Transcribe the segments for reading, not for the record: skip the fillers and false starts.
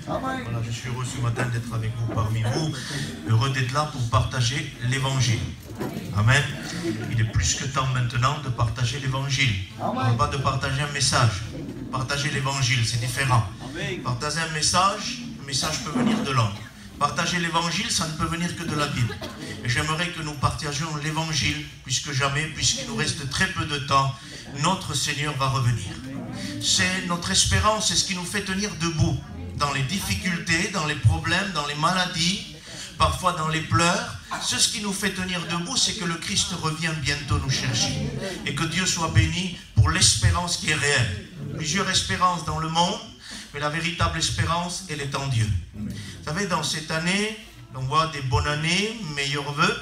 Voilà, je suis heureux ce matin d'être avec vous, parmi vous, heureux d'être là pour partager l'évangile. Amen. Il est plus que temps maintenant de partager l'évangile. On ne parle pas de partager un message. Partager l'évangile, c'est différent. Partager un message peut venir de l'homme. Partager l'évangile, ça ne peut venir que de la Bible. Et j'aimerais que nous partagions l'évangile, puisque jamais, puisqu'il nous reste très peu de temps, notre Seigneur va revenir. C'est notre espérance, c'est ce qui nous fait tenir debout dans les difficultés, dans les problèmes, dans les maladies, parfois dans les pleurs. Ce qui nous fait tenir debout, c'est que le Christ revient bientôt nous chercher. Et que Dieu soit béni pour l'espérance qui est réelle. Plusieurs espérances dans le monde, mais la véritable espérance, elle est en Dieu. Vous savez, dans cette année, on voit des bonnes années, meilleurs vœux,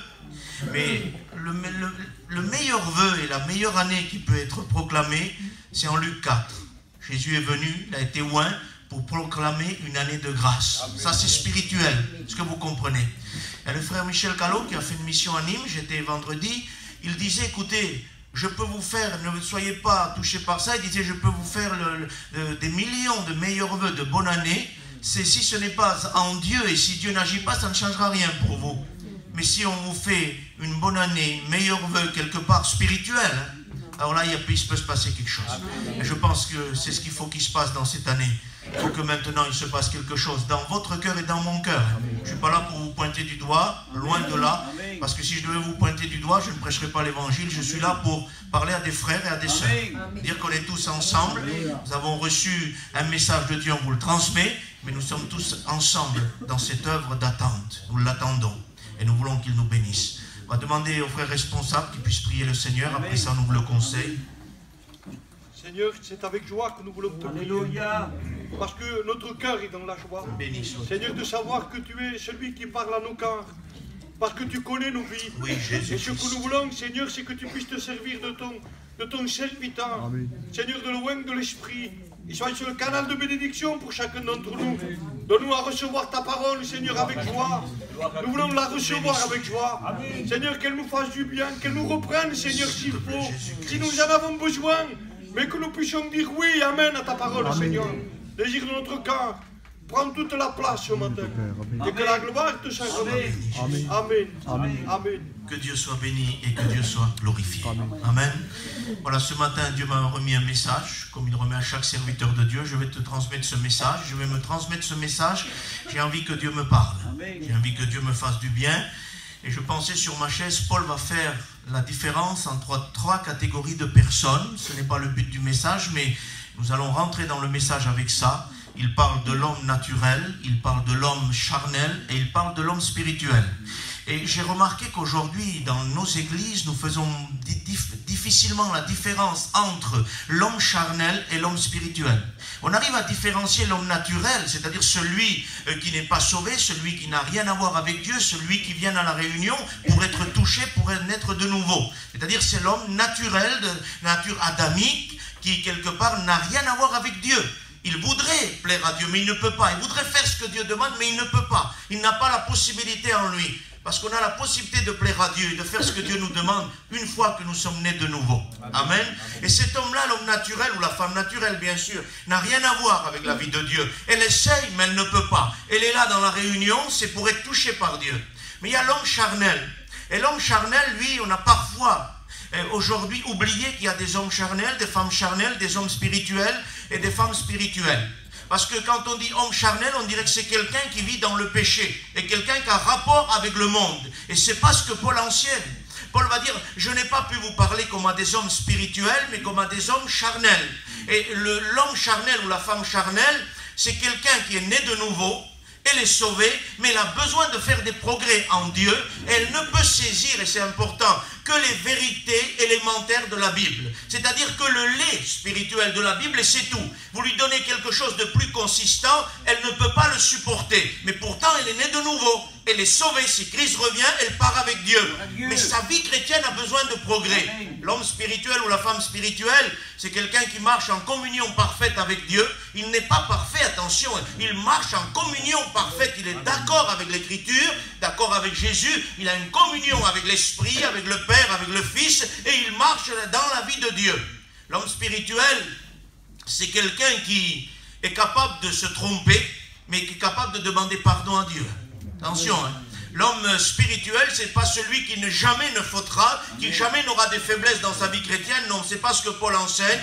mais le meilleur vœu et la meilleure année qui peut être proclamée, c'est en Luc 4. Jésus est venu, il a été oint pour proclamer une année de grâce. Ça, c'est spirituel, ce que vous comprenez. Il y a le frère Michel Callot qui a fait une mission à Nîmes, j'étais vendredi, il disait, écoutez, je peux vous faire, ne soyez pas touchés par ça, il disait, je peux vous faire des millions de meilleurs vœux de bonne année, si ce n'est pas en Dieu, et si Dieu n'agit pas, ça ne changera rien pour vous. Mais si on vous fait une bonne année, meilleurs vœux quelque part spirituel, alors là, il peut se passer quelque chose. Et je pense que c'est ce qu'il faut qu'il se passe dans cette année. Il faut que maintenant il se passe quelque chose dans votre cœur et dans mon cœur. Je ne suis pas là pour vous pointer du doigt, loin de là, parce que si je devais vous pointer du doigt, je ne prêcherais pas l'évangile. Je suis là pour parler à des frères et à des sœurs. Dire qu'on est tous ensemble. Nous avons reçu un message de Dieu, on vous le transmet, mais nous sommes tous ensemble dans cette œuvre d'attente. Nous l'attendons et nous voulons qu'il nous bénisse. On va demander aux frères responsables qu'ils puissent prier le Seigneur. Après ça, on ouvre le conseil. Seigneur, c'est avec joie que nous voulons te prier. Parce que notre cœur est dans la joie. Seigneur, de savoir que tu es celui qui parle à nos cœurs. Parce que tu connais nos vies. Oui, Jésus. Et ce que nous voulons, Seigneur, c'est que tu puisses te servir de ton serviteur. Seigneur, de l'oint de l'Esprit. Et sois sur le canal de bénédiction pour chacun d'entre nous. Donne-nous à recevoir ta parole, Seigneur, avec joie. Nous voulons la recevoir avec joie. Seigneur, qu'elle nous fasse du bien, qu'elle nous reprenne, Seigneur, s'il faut. Si nous en avons besoin, mais que nous puissions dire oui, amen à ta parole, Seigneur. Désir de notre cœur, prends toute la place ce matin. Et que la gloire te soit rendue. Amen. Amen. Amen. Que Dieu soit béni et que Dieu soit glorifié. Amen. Voilà, ce matin, Dieu m'a remis un message, comme il remet à chaque serviteur de Dieu. Je vais te transmettre ce message. Je vais me transmettre ce message. J'ai envie que Dieu me parle. J'ai envie que Dieu me fasse du bien. Et je pensais sur ma chaise, Paul va faire la différence entre trois catégories de personnes. Ce n'est pas le but du message, mais nous allons rentrer dans le message avec ça. Il parle de l'homme naturel, il parle de l'homme charnel et il parle de l'homme spirituel. Et j'ai remarqué qu'aujourd'hui, dans nos églises, nous faisons difficilement la différence entre l'homme charnel et l'homme spirituel. On arrive à différencier l'homme naturel, c'est-à-dire celui qui n'est pas sauvé, celui qui n'a rien à voir avec Dieu, celui qui vient à la réunion pour être touché, pour naître de nouveau. C'est-à-dire c'est l'homme naturel, de nature adamique, qui quelque part n'a rien à voir avec Dieu. Il voudrait plaire à Dieu, mais il ne peut pas. Il voudrait faire ce que Dieu demande, mais il ne peut pas. Il n'a pas la possibilité en lui. Parce qu'on a la possibilité de plaire à Dieu et de faire ce que Dieu nous demande une fois que nous sommes nés de nouveau. Amen. Et cet homme-là, l'homme naturel ou la femme naturelle, bien sûr, n'a rien à voir avec la vie de Dieu. Elle essaye, mais elle ne peut pas. Elle est là dans la réunion, c'est pour être touchée par Dieu. Mais il y a l'homme charnel. Et l'homme charnel, lui, on a parfois aujourd'hui oublié qu'il y a des hommes charnels, des femmes charnelles, des hommes spirituels et des femmes spirituelles. Parce que quand on dit homme charnel, on dirait que c'est quelqu'un qui vit dans le péché et quelqu'un qui a rapport avec le monde. Et c'est pas ce que Paul enseigne. Paul va dire, je n'ai pas pu vous parler comme à des hommes spirituels, mais comme à des hommes charnels. Et l'homme charnel ou la femme charnelle, c'est quelqu'un qui est né de nouveau. Elle est sauvée, mais elle a besoin de faire des progrès en Dieu. Elle ne peut saisir, et c'est important, que les vérités élémentaires de la Bible. C'est-à-dire que le lait spirituel de la Bible, et c'est tout. Vous lui donnez quelque chose de plus consistant, elle ne peut pas le supporter. Mais pourtant, elle est née de nouveau. Elle est sauvée. Si Christ revient, elle part avec Dieu. Mais sa vie chrétienne a besoin de progrès. L'homme spirituel ou la femme spirituelle, c'est quelqu'un qui marche en communion parfaite avec Dieu. Il n'est pas parfait, attention. Il marche en communion parfaite. Il est d'accord avec l'Écriture, d'accord avec Jésus. Il a une communion avec l'Esprit, avec le Père, avec le Fils, et il marche dans la vie de Dieu. L'homme spirituel, c'est quelqu'un qui est capable de se tromper, mais qui est capable de demander pardon à Dieu. Attention, hein. L'homme spirituel, c'est pas celui qui jamais ne faudra, qui jamais n'aura des faiblesses dans sa vie chrétienne. Non, c'est pas ce que Paul enseigne.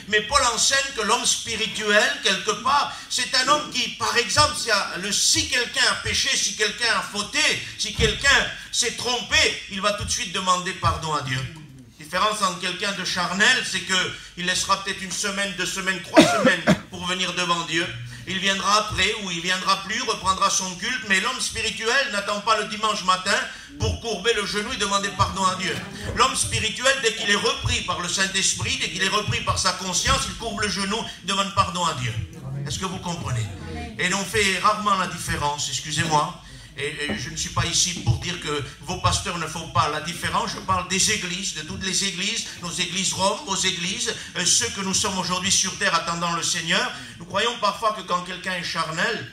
Mais Paul enseigne que l'homme spirituel, quelque part, c'est un homme qui, par exemple, si quelqu'un a péché, si quelqu'un a fauté, si quelqu'un s'est trompé, il va tout de suite demander pardon à Dieu. La différence entre quelqu'un de charnel, c'est qu'il laissera peut-être 1 semaine, 2 semaines, 3 semaines pour venir devant Dieu. Il viendra après ou il viendra plus, reprendra son culte, mais l'homme spirituel n'attend pas le dimanche matin pour courber le genou et demander pardon à Dieu. L'homme spirituel, dès qu'il est repris par le Saint-Esprit, dès qu'il est repris par sa conscience, il courbe le genou, il demande pardon à Dieu. Est-ce que vous comprenez? Et on fait rarement la différence, excusez-moi. Et je ne suis pas ici pour dire que vos pasteurs ne font pas la différence. Je parle des églises, de toutes les églises, nos églises Rome, vos églises, ceux que nous sommes aujourd'hui sur terre attendant le Seigneur. Nous croyons parfois que quand quelqu'un est charnel,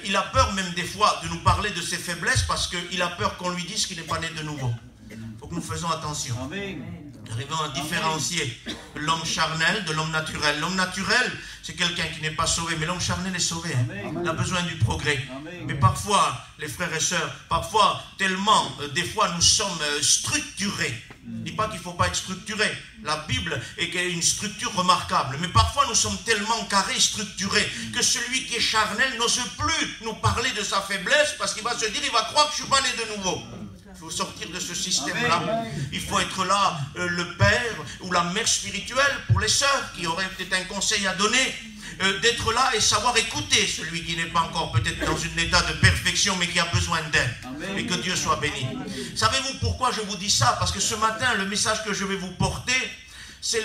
il a peur même des fois de nous parler de ses faiblesses parce qu'il a peur qu'on lui dise qu'il n'est pas né de nouveau. Il faut que nous faisons attention. Amen. Arrivons à différencier l'homme charnel de l'homme naturel. L'homme naturel, c'est quelqu'un qui n'est pas sauvé, mais l'homme charnel est sauvé. Amen. Il a besoin du progrès. Amen. Mais parfois, les frères et sœurs, parfois, tellement, des fois, nous sommes structurés. Je ne dis pas qu'il ne faut pas être structuré. La Bible est une structure remarquable. Mais parfois, nous sommes tellement carrés, structurés, que celui qui est charnel n'ose plus nous parler de sa faiblesse parce qu'il va se dire, il va croire que je ne suis pas né de nouveau. Il faut sortir de ce système-là. Il faut être là, le père ou la mère spirituelle pour les sœurs qui auraient peut-être un conseil à donner, d'être là et savoir écouter celui qui n'est pas encore peut-être dans un état de perfection mais qui a besoin d'aide. Et que Dieu soit béni. Savez-vous pourquoi je vous dis ça? Parce que ce matin, le message que je vais vous porter, c'est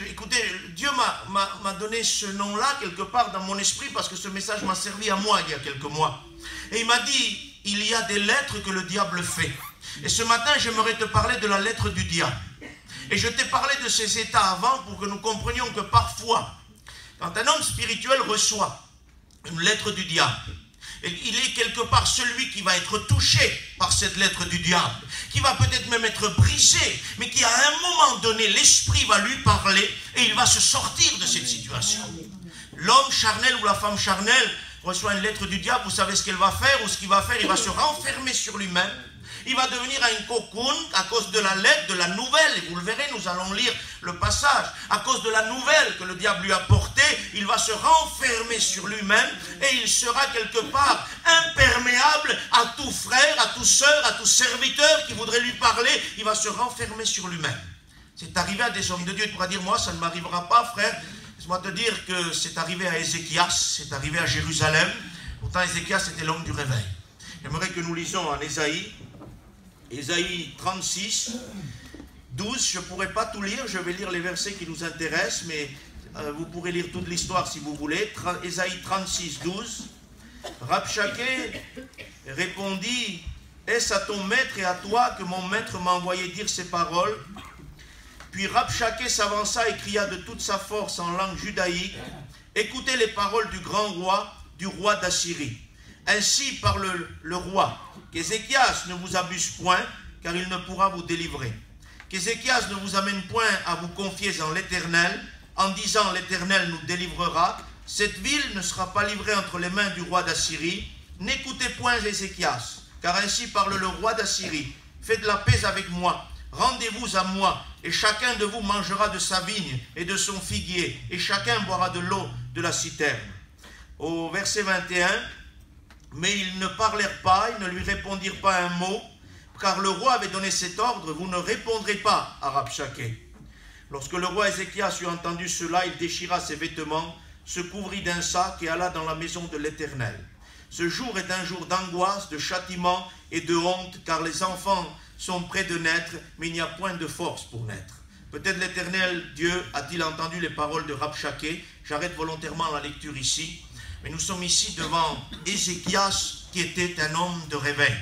écoutez, Dieu m'a donné ce nom-là quelque part dans mon esprit parce que ce message m'a servi à moi il y a quelques mois. Et il m'a dit, il y a des lettres que le diable fait. Et ce matin, j'aimerais te parler de la lettre du diable. Et je t'ai parlé de ces états avant pour que nous comprenions que parfois, quand un homme spirituel reçoit une lettre du diable, il est quelque part celui qui va être touché par cette lettre du diable, qui va peut-être même être brisé, mais qui à un moment donné, l'esprit va lui parler et il va se sortir de cette situation. L'homme charnel ou la femme charnelle reçoit une lettre du diable, vous savez ce qu'elle va faire ou ce qu'il va faire? Il va se renfermer sur lui-même. Il va devenir un cocoon à cause de la lettre, de la nouvelle. Et vous le verrez, nous allons lire le passage. À cause de la nouvelle que le diable lui a portée, il va se renfermer sur lui-même et il sera quelque part imperméable à tout frère, à tout sœur, à tout serviteur qui voudrait lui parler. Il va se renfermer sur lui-même. C'est arrivé à des hommes de Dieu. Tu pourras dire, moi, ça ne m'arrivera pas, frère. Laisse-moi te dire que c'est arrivé à Ézéchias, c'est arrivé à Jérusalem. Pourtant, Ézéchias était l'homme du réveil. J'aimerais que nous lisons en Ésaïe 36, 12. Je ne pourrai pas tout lire, je vais lire les versets qui nous intéressent, mais vous pourrez lire toute l'histoire si vous voulez. Ésaïe 36, 12. Rabshakeh répondit, est-ce à ton maître et à toi que mon maître m'a envoyé dire ces paroles? Puis Rabshakeh s'avança et cria de toute sa force en langue judaïque, écoutez les paroles du grand roi, du roi d'Assyrie. Ainsi parle le roi, qu'Ézéchias ne vous abuse point, car il ne pourra vous délivrer. Qu'Ézéchias ne vous amène point à vous confier en l'Éternel, en disant l'Éternel nous délivrera. Cette ville ne sera pas livrée entre les mains du roi d'Assyrie. N'écoutez point Ézéchias, car ainsi parle le roi d'Assyrie. Faites la paix avec moi. Rendez-vous à moi, et chacun de vous mangera de sa vigne et de son figuier, et chacun boira de l'eau de la citerne. Au verset 21, mais ils ne parlèrent pas, ils ne lui répondirent pas un mot, car le roi avait donné cet ordre, vous ne répondrez pas à Rabshakeh. Lorsque le roi Ézéchias eut entendu cela, il déchira ses vêtements, se couvrit d'un sac et alla dans la maison de l'Éternel. Ce jour est un jour d'angoisse, de châtiment et de honte, car les enfants sont près de naître, mais il n'y a point de force pour naître. Peut-être l'Éternel Dieu a-t-il entendu les paroles de Rabshakeh. J'arrête volontairement la lecture ici. Mais nous sommes ici devant Ézéchias, qui était un homme de réveil.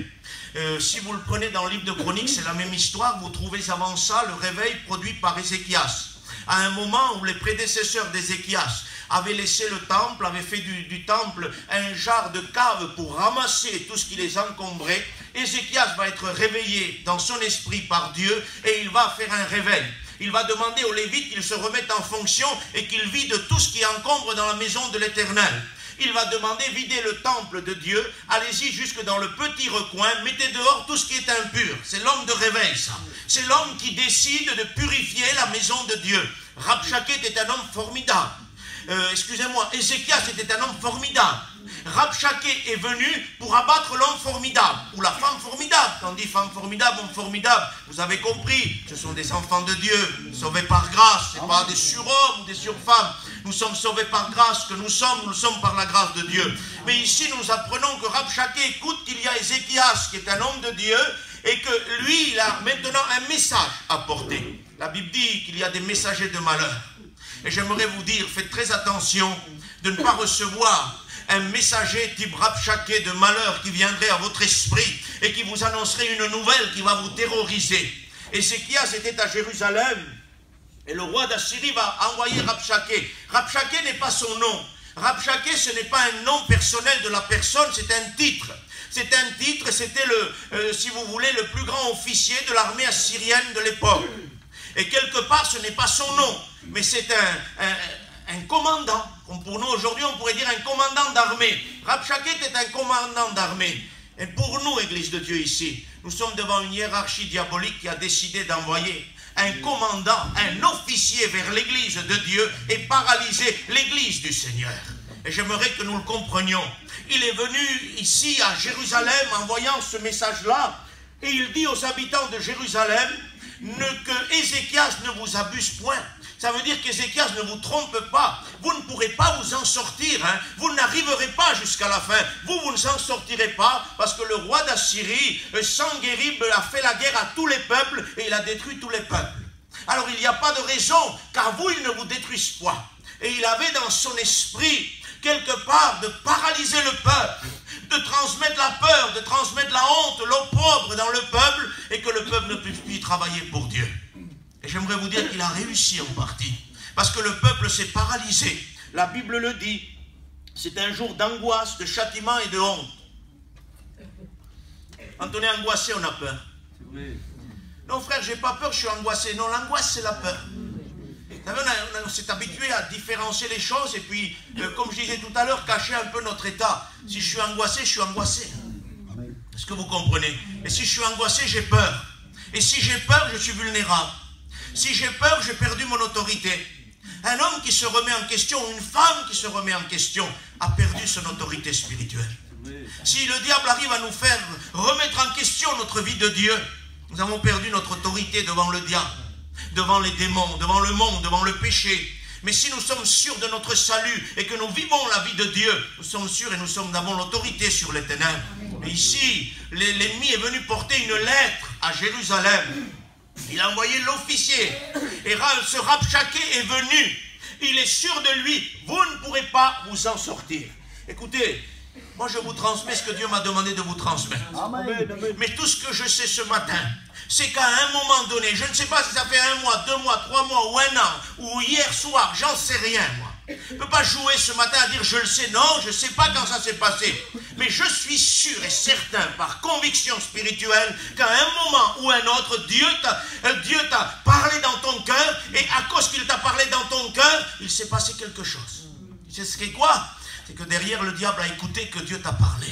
Si vous le prenez dans le livre de Chroniques, c'est la même histoire. Vous trouvez avant ça le réveil produit par Ézéchias. À un moment où les prédécesseurs d'Ézéchias avaient laissé le temple, avaient fait du temple un genre de cave pour ramasser tout ce qui les encombrait, Ézéchias va être réveillé dans son esprit par Dieu et il va faire un réveil. Il va demander aux Lévites qu'ils se remettent en fonction et qu'ils vident tout ce qui encombre dans la maison de l'Éternel. il va demander, videz le temple de Dieu, allez-y jusque dans le petit recoin, mettez dehors tout ce qui est impur. C'est l'homme de réveil, ça. C'est l'homme qui décide de purifier la maison de Dieu. Rabshakeh était un homme formidable. Excusez-moi, Ézéchias était un homme formidable. Rabshakeh est venu pour abattre l'homme formidable, ou la femme formidable. Quand on dit femme formidable, homme formidable, vous avez compris, ce sont des enfants de Dieu, sauvés par grâce, ce n'est pas des surhommes ou des surfemmes. Nous sommes sauvés par grâce, que nous le sommes par la grâce de Dieu. Mais ici, nous apprenons que Rabshakeh écoute qu'il y a Ézéchias, qui est un homme de Dieu, et que lui, il a maintenant un message à porter. La Bible dit qu'il y a des messagers de malheur. Et j'aimerais vous dire, faites très attention de ne pas recevoir un messager type Rabshakeh de malheur qui viendrait à votre esprit et qui vous annoncerait une nouvelle qui va vous terroriser. Ézéchias était à Jérusalem et le roi d'Assyrie va envoyer Rabshakeh. Rabshakeh n'est pas son nom. Rabshakeh, ce n'est pas un nom personnel de la personne, c'est un titre. C'est un titre, c'était si vous voulez, le plus grand officier de l'armée assyrienne de l'époque. Et quelque part, ce n'est pas son nom, mais c'est un commandant. Comme pour nous aujourd'hui, on pourrait dire un commandant d'armée. Rabshakeh était un commandant d'armée. Et pour nous, Église de Dieu ici, nous sommes devant une hiérarchie diabolique qui a décidé d'envoyer un commandant, un officier vers l'Église de Dieu et paralyser l'Église du Seigneur. Et j'aimerais que nous le comprenions. Il est venu ici à Jérusalem en voyant ce message-là et il dit aux habitants de Jérusalem que Ézéchias ne vous abuse point. Ça veut dire qu'Ézéchias ne vous trompe pas. Vous ne pourrez pas vous en sortir. Hein. Vous n'arriverez pas jusqu'à la fin. Vous ne en sortirez pas parce que le roi d'Assyrie, Sanguérib, a fait la guerre à tous les peuples et il a détruit tous les peuples. Alors il n'y a pas de raison qu'à vous, il ne vous détruise pas. Et il avait dans son esprit, quelque part, de paralyser le peuple, de transmettre la peur, de transmettre la honte, l'opprobre dans le peuple et que le peuple ne puisse plus travailler pour Dieu. Et j'aimerais vous dire qu'il a réussi en partie. Parce que le peuple s'est paralysé. La Bible le dit. C'est un jour d'angoisse, de châtiment et de honte. Quand on est angoissé, on a peur. Non frère, j'ai pas peur, je suis angoissé. Non, l'angoisse c'est la peur. Vous savez, on s'est habitué à différencier les choses et puis, comme je disais tout à l'heure, cacher un peu notre état. Si je suis angoissé, je suis angoissé. Est-ce que vous comprenez? Et si je suis angoissé, j'ai peur. Et si j'ai peur, je suis vulnérable. Si j'ai peur, j'ai perdu mon autorité. Un homme qui se remet en question, une femme qui se remet en question, a perdu son autorité spirituelle. Si le diable arrive à nous faire remettre en question notre vie de Dieu, nous avons perdu notre autorité devant le diable, devant les démons, devant le monde, devant le péché. Mais si nous sommes sûrs de notre salut et que nous vivons la vie de Dieu, nous sommes sûrs et nous avons l'autorité sur les ténèbres. Et ici, l'ennemi est venu porter une lettre à Jérusalem. Il a envoyé l'officier. Et ce Rabshakeh est venu. Il est sûr de lui. Vous ne pourrez pas vous en sortir. Écoutez, moi je vous transmets ce que Dieu m'a demandé de vous transmettre. Amen. Mais tout ce que je sais ce matin, c'est qu'à un moment donné, je ne sais pas si ça fait 1 mois, 2 mois, 3 mois ou 1 an, ou hier soir, j'en sais rien moi. Je ne peux pas jouer ce matin à dire je le sais. Non, je ne sais pas quand ça s'est passé. Mais je suis sûr et certain, par conviction spirituelle, qu'à un moment ou un autre, Dieu t'a parlé dans ton cœur. Et à cause qu'il t'a parlé dans ton cœur, il s'est passé quelque chose. C'est ce qu'est quoi? C'est que derrière, le diable a écouté que Dieu t'a parlé.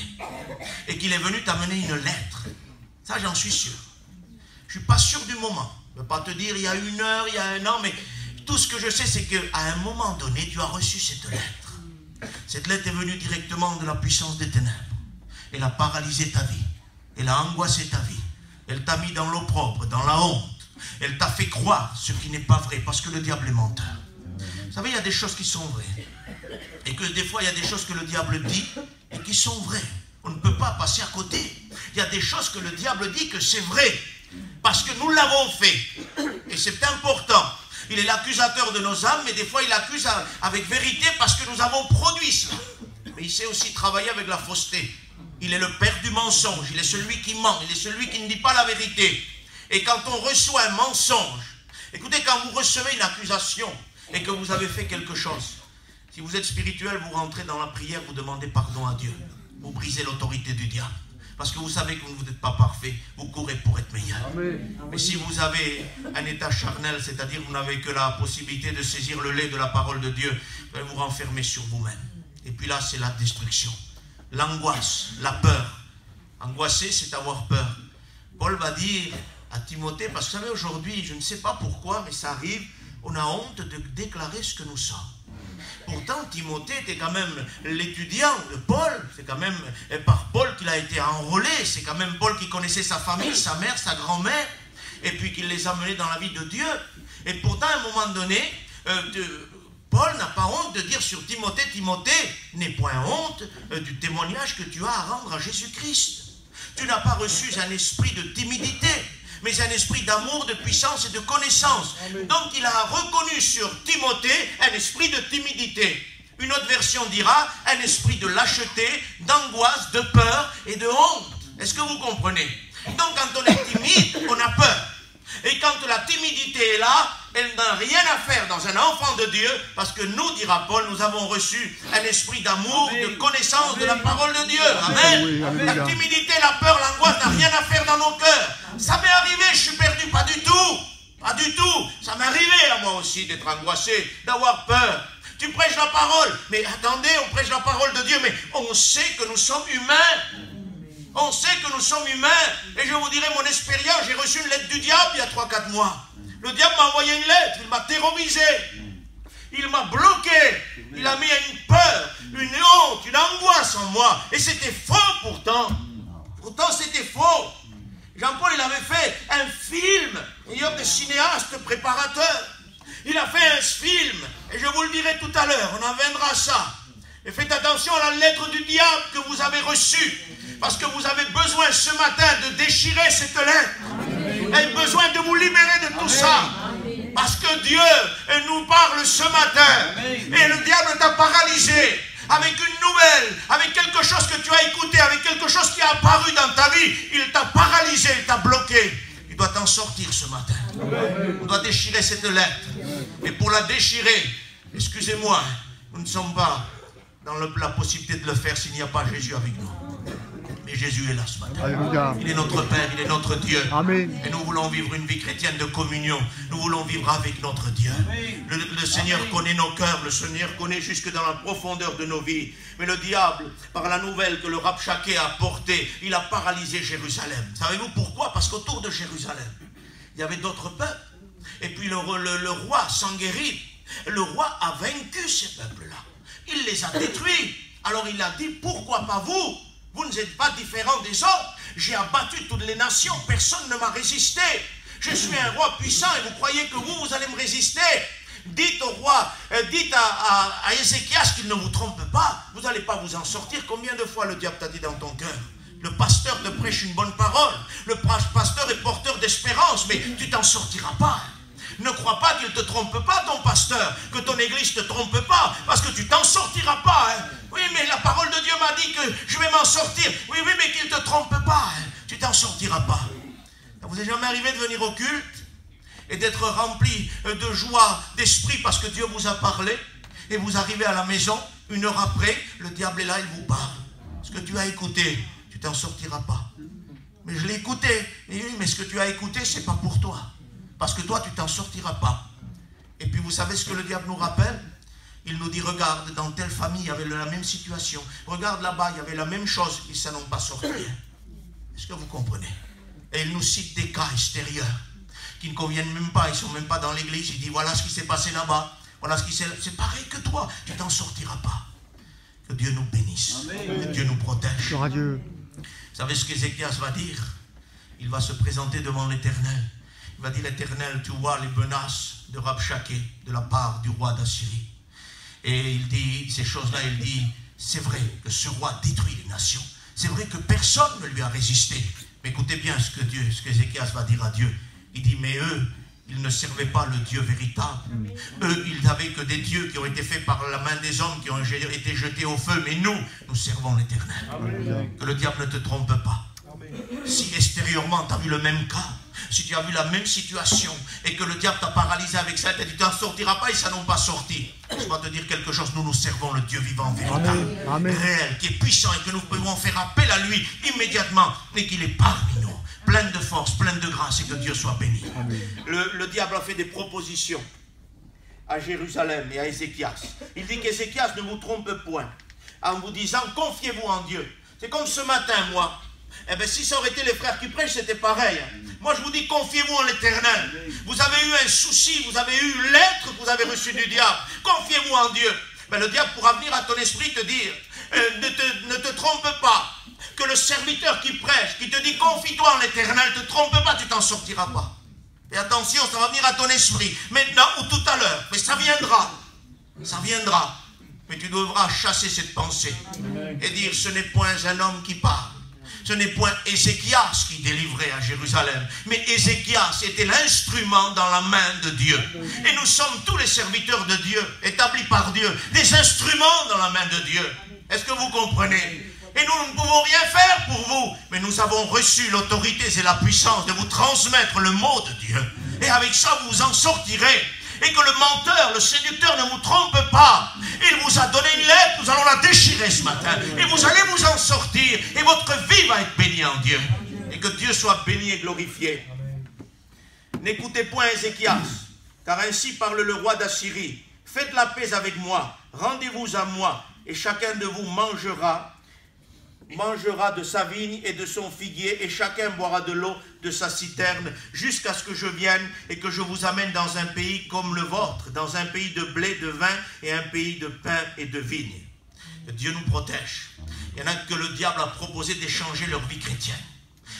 Et qu'il est venu t'amener une lettre. Ça, j'en suis sûr. Je ne suis pas sûr du moment. Je ne peux pas te dire il y a 1 heure, il y a 1 an, mais tout ce que je sais, c'est qu'à un moment donné, tu as reçu cette lettre. Cette lettre est venue directement de la puissance des ténèbres. Elle a paralysé ta vie. Elle a angoissé ta vie. Elle t'a mis dans l'opprobre, dans la honte. Elle t'a fait croire ce qui n'est pas vrai, parce que le diable est menteur. Vous savez, il y a des choses qui sont vraies. Et que des fois, il y a des choses que le diable dit et qui sont vraies. On ne peut pas passer à côté. Il y a des choses que le diable dit que c'est vrai. Parce que nous l'avons fait. Et c'est important. Il est l'accusateur de nos âmes, mais des fois il accuse avec vérité parce que nous avons produit cela. Mais il sait aussi travailler avec la fausseté. Il est le père du mensonge, il est celui qui ment, il est celui qui ne dit pas la vérité. Et quand on reçoit un mensonge, écoutez, quand vous recevez une accusation et que vous avez fait quelque chose, si vous êtes spirituel, vous rentrez dans la prière, vous demandez pardon à Dieu. Vous brisez l'autorité du diable. Parce que vous savez que vous n'êtes pas parfait, vous courez pour être meilleur. Amen. Mais si vous avez un état charnel, c'est-à-dire que vous n'avez que la possibilité de saisir le lait de la parole de Dieu, vous vous renfermez sur vous-même. Et puis là, c'est la destruction. L'angoisse, la peur. Angoisser, c'est avoir peur. Paul va dire à Timothée, parce que vous savez, aujourd'hui, je ne sais pas pourquoi, mais ça arrive, on a honte de déclarer ce que nous sommes. Pourtant, Timothée était quand même l'étudiant de Paul. C'est quand même par Paul qu'il a été enrôlé. C'est quand même Paul qui connaissait sa famille, sa mère, sa grand-mère. Et puis qu'il les a menés dans la vie de Dieu. Et pourtant, à un moment donné, Paul n'a pas honte de dire sur Timothée, Timothée, n'aie point honte du témoignage que tu as à rendre à Jésus-Christ. Tu n'as pas reçu un esprit de timidité, mais un esprit d'amour, de puissance et de connaissance. Amen. Donc il a reconnu sur Timothée un esprit de timidité. Une autre version dira un esprit de lâcheté, d'angoisse, de peur et de honte. Est-ce que vous comprenez? Donc quand on est timide, on a peur. Et quand la timidité est là, elle n'a rien à faire dans un enfant de Dieu, parce que nous, dira Paul, nous avons reçu un esprit d'amour, de connaissance de la parole de Dieu. Amen. Oui, la timidité, la peur, l'angoisse n'a rien à faire dans nos cœurs. Ça m'est arrivé, je suis perdu, pas du tout. Pas du tout. Ça m'est arrivé à moi aussi d'être angoissé, d'avoir peur. Tu prêches la parole, mais attendez, on prêche la parole de Dieu, mais on sait que nous sommes humains. On sait que nous sommes humains. Et je vous dirai mon expérience, j'ai reçu une lettre du diable il y a 3-4 mois. Le diable m'a envoyé une lettre, il m'a terrorisé. Il m'a bloqué. Il a mis une peur, une honte, une angoisse en moi. Et c'était faux pourtant. Pourtant c'était faux. Jean-Paul, il avait fait un film. Il y a des cinéastes préparateurs. Il a fait un film. Et je vous le dirai tout à l'heure, on en viendra à ça. Et faites attention à la lettre du diable que vous avez reçue. Parce que vous avez besoin ce matin de déchirer cette lettre. Vous avez besoin de vous libérer de tout ça. Parce que Dieu nous parle ce matin. Et le diable t'a paralysé. Avec une nouvelle, avec quelque chose que tu as écouté, avec quelque chose qui est apparu dans ta vie. Il t'a paralysé, il t'a bloqué. Il doit t'en sortir ce matin. On doit déchirer cette lettre. Et pour la déchirer, excusez-moi, nous ne sommes pas dans la possibilité de le faire s'il n'y a pas Jésus avec nous. Mais Jésus est là ce matin. Alléluia. Il est notre Père, il est notre Dieu. Amen. Et nous voulons vivre une vie chrétienne de communion. Nous voulons vivre avec notre Dieu. Le Seigneur connaît nos cœurs, le Seigneur connaît jusque dans la profondeur de nos vies. Mais le diable, par la nouvelle que le Rabshakeh a portée, il a paralysé Jérusalem. Savez-vous pourquoi? Parce qu'autour de Jérusalem, il y avait d'autres peuples. Et puis le roi Sanguérib, le roi a vaincu ces peuples-là. Il les a détruits. Alors il a dit, pourquoi pas vous? Vous n'êtes pas différents des autres. J'ai abattu toutes les nations. Personne ne m'a résisté. Je suis un roi puissant et vous croyez que vous allez me résister? Dites au roi, dites à Ézéchias qu'il ne vous trompe pas. Vous n'allez pas vous en sortir. Combien de fois le diable t'a dit dans ton cœur? Le pasteur te prêche une bonne parole. Le pasteur est porteur d'espérance, mais tu t'en sortiras pas. Ne crois pas qu'il ne te trompe pas, ton pasteur, que ton église ne te trompe pas, parce que tu t'en sortiras pas. Hein. Oui, mais la parole de Dieu m'a dit que je vais m'en sortir. Oui, mais qu'il ne te trompe pas. Hein. Tu t'en sortiras pas. Vous est jamais arrivé de venir au culte et d'être rempli de joie, d'esprit, parce que Dieu vous a parlé, et vous arrivez à la maison, 1 heure après, le diable est là, il vous parle. Ce que tu as écouté, tu t'en sortiras pas. Mais je l'ai écouté. Et oui, mais ce que tu as écouté, c'est pas pour toi. Parce que toi, tu t'en sortiras pas. Et puis, vous savez ce que le diable nous rappelle? Il nous dit, regarde, dans telle famille, il y avait la même situation. Regarde là-bas, il y avait la même chose. Ils ne s'en ont pas sortis. Est-ce que vous comprenez? Et il nous cite des cas extérieurs qui ne conviennent même pas. Ils ne sont même pas dans l'église. Il dit, voilà ce qui s'est passé là-bas. Voilà ce qui s'est... C'est pareil que toi. Tu t'en sortiras pas. Que Dieu nous bénisse. Amen. Que Dieu nous protège. Dieu. Vous savez ce qu'Ézéchias va dire? Il va se présenter devant l'Éternel. Il va dire, l'Éternel, tu vois les menaces de Rabshakeh de la part du roi d'Assyrie. Et il dit ces choses-là, il dit, c'est vrai que ce roi détruit les nations. C'est vrai que personne ne lui a résisté. Mais écoutez bien ce que Ézéchias va dire à Dieu. Il dit, mais eux, ils ne servaient pas le Dieu véritable. Eux, ils n'avaient que des dieux qui ont été faits par la main des hommes, qui ont été jetés au feu. Mais nous servons l'Éternel. Que le diable ne te trompe pas. Si extérieurement, tu as vu le même cas, si tu as vu la même situation et que le diable t'a paralysé avec ça, tu t'en sortiras pas, ils ne s'en ont pas sorti. Je dois te dire quelque chose, nous servons le Dieu vivant, véritable, réel, qui est puissant et que nous pouvons faire appel à lui immédiatement et qu'il est parmi nous, plein de force, plein de grâce et que Dieu soit béni. Le diable a fait des propositions à Jérusalem et à Ézéchias. Il dit qu'Ézéchias ne vous trompe point. en vous disant, confiez-vous en Dieu. C'est comme ce matin, moi. Eh bien, si ça aurait été les frères qui prêchent, c'était pareil. Moi, je vous dis, confiez-vous en l'Éternel. Vous avez eu un souci, vous avez eu une lettre que vous avez reçue du diable. Confiez-vous en Dieu. Ben, le diable pourra venir à ton esprit te dire, ne te trompe pas. Que le serviteur qui prêche, qui te dit, confie-toi en l'Éternel, ne te trompe pas, tu t'en sortiras pas. Et attention, ça va venir à ton esprit, maintenant ou tout à l'heure. Mais ça viendra. Ça viendra. Mais tu devras chasser cette pensée. Et dire, ce n'est point un homme qui parle. Ce n'est point Ézéchias qui délivrait à Jérusalem, mais Ézéchias était l'instrument dans la main de Dieu. Et nous sommes tous les serviteurs de Dieu, établis par Dieu, des instruments dans la main de Dieu. Est-ce que vous comprenez? Et nous ne pouvons rien faire pour vous, mais nous avons reçu l'autorité et la puissance de vous transmettre le mot de Dieu. Et avec ça, vous en sortirez. Et que le menteur, le séducteur ne vous trompe pas. Il vous a donné une lettre, nous allons la déchirer ce matin. Et vous allez vous en sortir. Et votre vie va être bénie en Dieu. Et que Dieu soit béni et glorifié. N'écoutez point Ézéchias, car ainsi parle le roi d'Assyrie. Faites la paix avec moi, rendez-vous à moi, et chacun de vous mangera de sa vigne et de son figuier, et chacun boira de l'eau de sa citerne, jusqu'à ce que je vienne et que je vous amène dans un pays comme le vôtre, dans un pays de blé, de vin, et un pays de pain et de vigne. Que Dieu nous protège. Il y en a que le diable a proposé d'échanger leur vie chrétienne.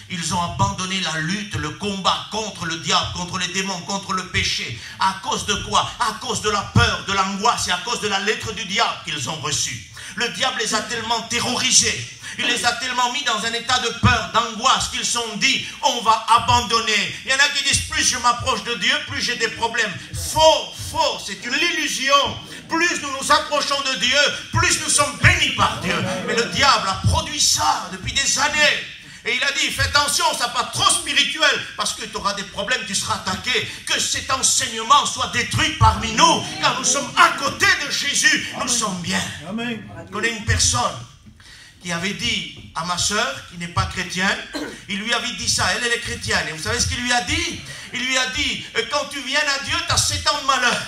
Ils ont abandonné la lutte, le combat contre le diable, contre les démons, contre le péché. À cause de quoi? À cause de la peur, de l'angoisse et à cause de la lettre du diable qu'ils ont reçue. Le diable les a tellement terrorisés. Il les a tellement mis dans un état de peur, d'angoisse, qu'ils se sont dit, on va abandonner. Il y en a qui disent, plus je m'approche de Dieu, plus j'ai des problèmes. Faux, c'est une illusion. Plus nous nous approchons de Dieu, plus nous sommes bénis par Dieu. Mais le diable a produit ça depuis des années. Et il a dit, fais attention, ça n'est pas trop spirituel, parce que tu auras des problèmes, tu seras attaqué. Que cet enseignement soit détruit parmi nous, car nous sommes à côté de Jésus, nous sommes bien. Amen. Je connais une personne qui avait dit à ma soeur, qui n'est pas chrétienne, il lui avait dit ça, elle est chrétienne. Et vous savez ce qu'il lui a dit? Il lui a dit, quand tu viens à Dieu, tu as 7 ans de malheur.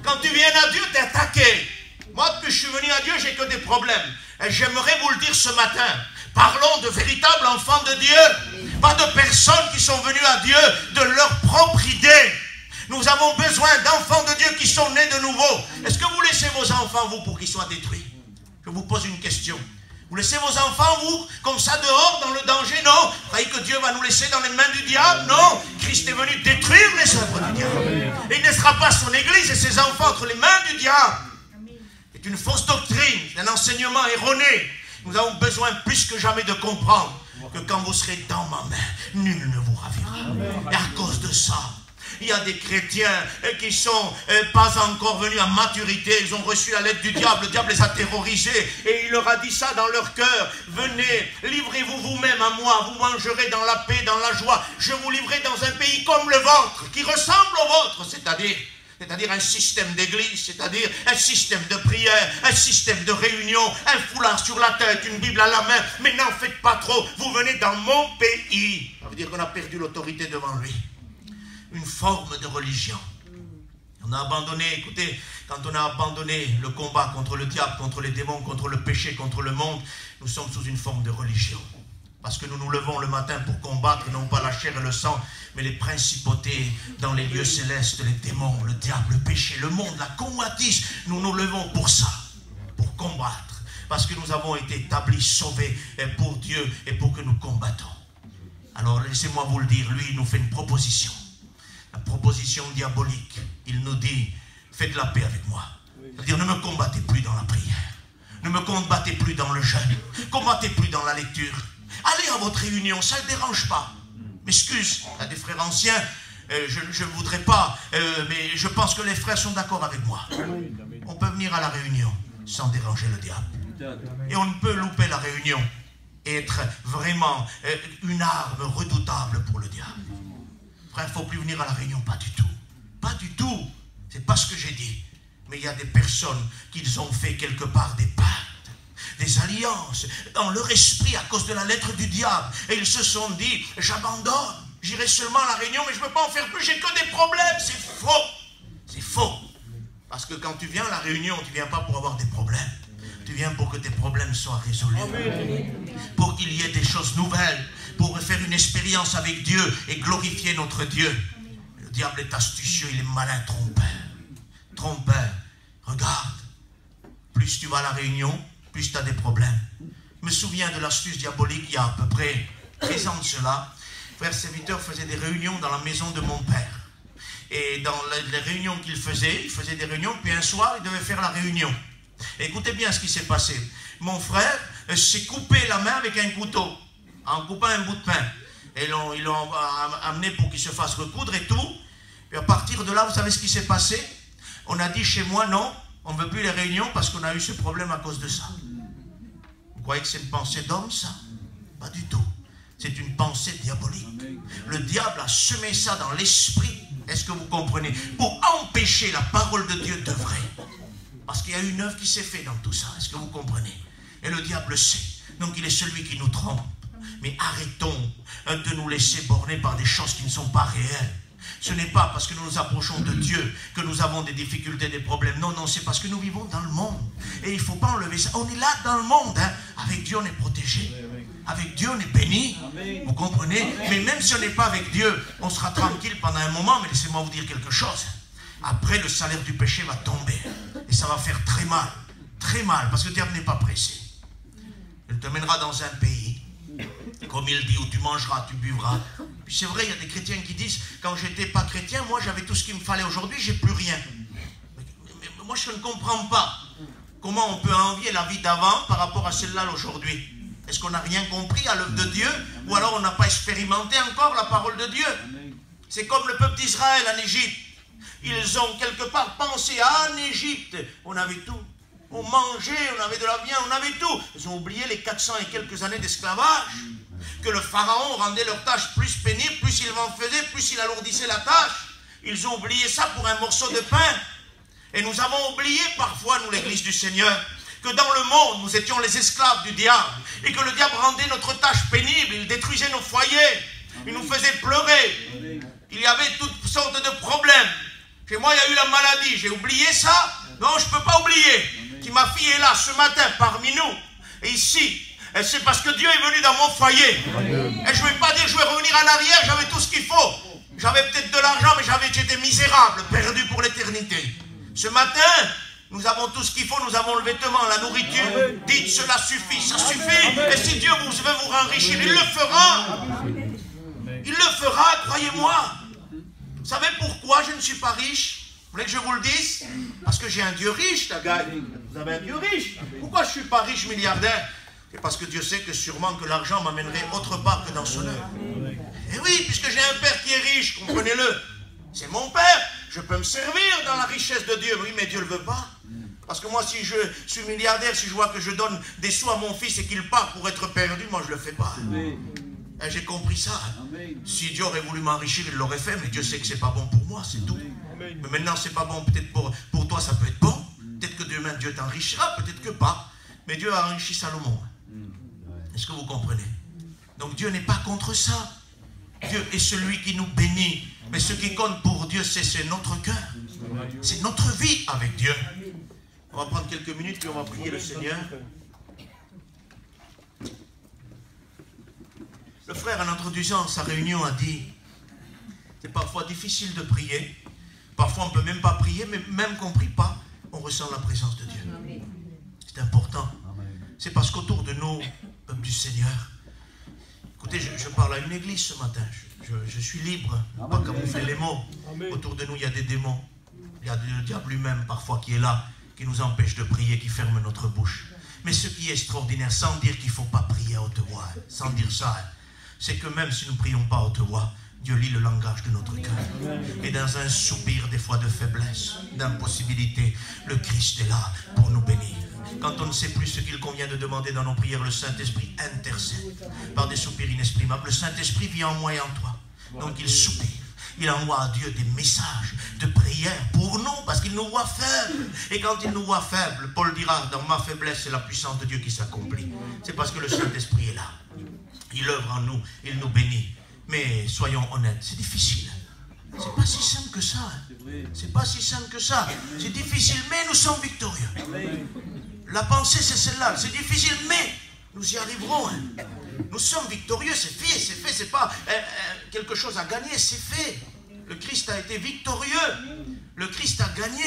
Quand tu viens à Dieu, tu es attaqué. Moi, depuis que je suis venu à Dieu, j'ai que des problèmes. Et j'aimerais vous le dire ce matin. Parlons de véritables enfants de Dieu. Pas de personnes qui sont venues à Dieu de leur propre idée. Nous avons besoin d'enfants de Dieu qui sont nés de nouveau. Est-ce que vous laissez vos enfants, vous, pour qu'ils soient détruits? Je vous pose une question. Vous laissez vos enfants, vous, comme ça dehors, dans le danger? Non. Vous croyez que Dieu va nous laisser dans les mains du diable? Non. Christ est venu détruire les œuvres du diable. Et il ne laissera pas son église et ses enfants entre les mains du diable. C'est une fausse doctrine, un enseignement erroné. Nous avons besoin plus que jamais de comprendre que quand vous serez dans ma main, nul ne vous ravira. Et à cause de ça, il y a des chrétiens qui sont pas encore venus à maturité. Ils ont reçu la lettre du diable. Le diable les a terrorisés. Et il leur a dit ça dans leur cœur. Venez, livrez-vous vous-même à moi. Vous mangerez dans la paix, dans la joie. Je vous livrerai dans un pays comme le vôtre, qui ressemble au vôtre. C'est-à-dire un système d'église, c'est-à-dire un système de prière, un système de réunion, un foulard sur la tête, une Bible à la main. Mais n'en faites pas trop. Vous venez dans mon pays. Ça veut dire qu'on a perdu l'autorité devant lui. Une forme de religion. On a abandonné, écoutez, quand on a abandonné le combat contre le diable, contre les démons, contre le péché, contre le monde, nous sommes sous une forme de religion. Parce que nous nous levons le matin pour combattre, non pas la chair et le sang, mais les principautés dans les lieux célestes, les démons, le diable, le péché, le monde, la convoitise. Nous nous levons pour ça, pour combattre. Parce que nous avons été établis, sauvés pour Dieu et pour que nous combattons. Alors laissez-moi vous le dire, lui, il nous fait une proposition. La proposition diabolique. Il nous dit, faites la paix avec moi. C'est-à-dire, ne me combattez plus dans la prière. Ne me combattez plus dans le jeûne. Combattez plus dans la lecture. Allez à votre réunion, ça ne dérange pas. M'excuse, il y a des frères anciens, je ne voudrais pas, mais je pense que les frères sont d'accord avec moi. On peut venir à la réunion sans déranger le diable. Et on ne peut louper la réunion et être vraiment une arme redoutable pour le diable. Frère, il ne faut plus venir à la réunion, pas du tout. Pas du tout. C'est pas ce que j'ai dit. Mais il y a des personnes qui ont fait quelque part des pactes, des alliances dans leur esprit à cause de la lettre du diable. Et ils se sont dit, j'abandonne, j'irai seulement à la réunion, mais je ne peux pas en faire plus, j'ai que des problèmes. C'est faux. C'est faux. Parce que quand tu viens à la réunion, tu ne viens pas pour avoir des problèmes. Tu viens pour que tes problèmes soient résolus. Amen. Pour qu'il y ait des choses nouvelles, pour faire une expérience avec Dieu et glorifier notre Dieu. Le diable est astucieux, il est malin, trompeur. Trompeur. Regarde, plus tu vas à la réunion, plus tu as des problèmes. Je me souviens de l'astuce diabolique il y a à peu près 13 ans de cela. Frère serviteur faisait des réunions dans la maison de mon père. Et dans les réunions qu'il faisait, il faisait des réunions, puis un soir, il devait faire la réunion. Et écoutez bien ce qui s'est passé. Mon frère s'est coupé la main avec un couteau, en coupant un bout de pain. Et ils l'ont amené pour qu'il se fasse recoudre et tout. Et à partir de là, vous savez ce qui s'est passé? On a dit chez moi, non, on ne veut plus les réunions parce qu'on a eu ce problème à cause de ça. Vous croyez que c'est une pensée d'homme, ça? Pas du tout. C'est une pensée diabolique. Le diable a semé ça dans l'esprit. Est-ce que vous comprenez? Pour empêcher la parole de Dieu d'œuvrer. Parce qu'il y a une œuvre qui s'est faite dans tout ça. Est-ce que vous comprenez? Et le diable le sait. Donc il est celui qui nous trompe. Mais arrêtons de nous laisser borner par des choses qui ne sont pas réelles. Ce n'est pas parce que nous nous approchons de Dieu que nous avons des difficultés, des problèmes. Non, non, c'est parce que nous vivons dans le monde. Et il ne faut pas enlever ça. On est là dans le monde. Hein. Avec Dieu, on est protégé. Avec Dieu, on est béni. Vous comprenez? Mais même si on n'est pas avec Dieu, on sera tranquille pendant un moment. Mais laissez-moi vous dire quelque chose. Après, le salaire du péché va tomber. Et ça va faire très mal. Très mal. Parce que le diable n'est pas pressé. Il te mènera dans un pays, comme il dit, où tu mangeras, tu buvras. Puis c'est vrai, il y a des chrétiens qui disent, quand j'étais pas chrétien, moi j'avais tout ce qu'il me fallait. Aujourd'hui, j'ai plus rien. Mais moi, je ne comprends pas comment on peut envier la vie d'avant par rapport à celle-là aujourd'hui. Est-ce qu'on n'a rien compris à l'œuvre de Dieu? Ou alors on n'a pas expérimenté encore la parole de Dieu? C'est comme le peuple d'Israël en Égypte. Ils ont quelque part pensé en Égypte. On avait tout. On mangeait, on avait de la viande, on avait tout. Ils ont oublié les 400 et quelques années d'esclavage. Que le pharaon rendait leur tâche plus pénible, plus il en faisait, plus il alourdissait la tâche. Ils ont oublié ça pour un morceau de pain. Et nous avons oublié parfois, nous l'église du Seigneur, que dans le monde, nous étions les esclaves du diable. Et que le diable rendait notre tâche pénible, il détruisait nos foyers, il nous faisait pleurer. Il y avait toutes sortes de problèmes. Chez moi, il y a eu la maladie, j'ai oublié ça? Non, je ne peux pas oublier. Si ma fille est là ce matin parmi nous, et ici, c'est parce que Dieu est venu dans mon foyer. Et je ne vais pas dire que je vais revenir en arrière, j'avais tout ce qu'il faut. J'avais peut-être de l'argent, mais j'étais misérable, perdu pour l'éternité. Ce matin, nous avons tout ce qu'il faut, nous avons le vêtement, la nourriture. Dites, cela suffit, ça suffit. Et si Dieu veut vous enrichir, il le fera. Il le fera, croyez-moi. Vous savez pourquoi je ne suis pas riche? Vous voulez que je vous le dise? Parce que j'ai un Dieu riche, ta gars. Vous avez un Dieu riche. Pourquoi je ne suis pas riche milliardaire? C'est parce que Dieu sait que sûrement que l'argent m'amènerait autre part que dans son œuvre. Et oui, puisque j'ai un père qui est riche, comprenez-le. C'est mon père. Je peux me servir dans la richesse de Dieu. Oui, mais Dieu ne le veut pas. Parce que moi, si je suis milliardaire, si je vois que je donne des sous à mon fils et qu'il part pour être perdu, moi, je ne le fais pas. Et j'ai compris ça. Si Dieu aurait voulu m'enrichir, il l'aurait fait, mais Dieu sait que c'est pas bon pour moi, c'est tout. Mais maintenant, c'est pas bon. Peut-être pour toi, ça peut être bon. Peut-être que demain, Dieu t'enrichira, peut-être que pas. Mais Dieu a enrichi Salomon. Est-ce que vous comprenez? Donc Dieu n'est pas contre ça. Dieu est celui qui nous bénit. Mais ce qui compte pour Dieu, c'est notre cœur. C'est notre vie avec Dieu. On va prendre quelques minutes, puis on va prier le Seigneur. Le frère, en introduisant sa réunion, a dit, c'est parfois difficile de prier. Parfois, on ne peut même pas prier, mais même qu'on ne prie pas, on ressent la présence de Dieu. C'est important. C'est parce qu'autour de nous, peuple du Seigneur, écoutez, je parle à une église ce matin. Je suis libre, pas camoufler les mots. Autour de nous, il y a des démons. Il y a le diable lui-même, parfois, qui est là, qui nous empêche de prier, qui ferme notre bouche. Mais ce qui est extraordinaire, sans dire qu'il ne faut pas prier à haute voix, sans dire ça, c'est que même si nous ne prions pas à haute voix, Dieu lit le langage de notre cœur. Et dans un soupir, des fois de faiblesse, d'impossibilité, le Christ est là pour nous bénir. Quand on ne sait plus ce qu'il convient de demander dans nos prières, le Saint-Esprit intercède par des soupirs inexprimables. Le Saint-Esprit vient en moi et en toi. Donc il soupire. Il envoie à Dieu des messages de prière pour nous, parce qu'il nous voit faibles. Et quand il nous voit faibles, Paul dira, dans ma faiblesse, c'est la puissance de Dieu qui s'accomplit. C'est parce que le Saint-Esprit est là. Il œuvre en nous, il nous bénit. Mais soyons honnêtes, c'est difficile. C'est pas si simple que ça. C'est pas si simple que ça. C'est difficile, mais nous sommes victorieux. La pensée, c'est celle-là. C'est difficile, mais nous y arriverons. Hein. Nous sommes victorieux, c'est fait, c'est pas quelque chose à gagner, c'est fait. Le Christ a été victorieux. Le Christ a gagné.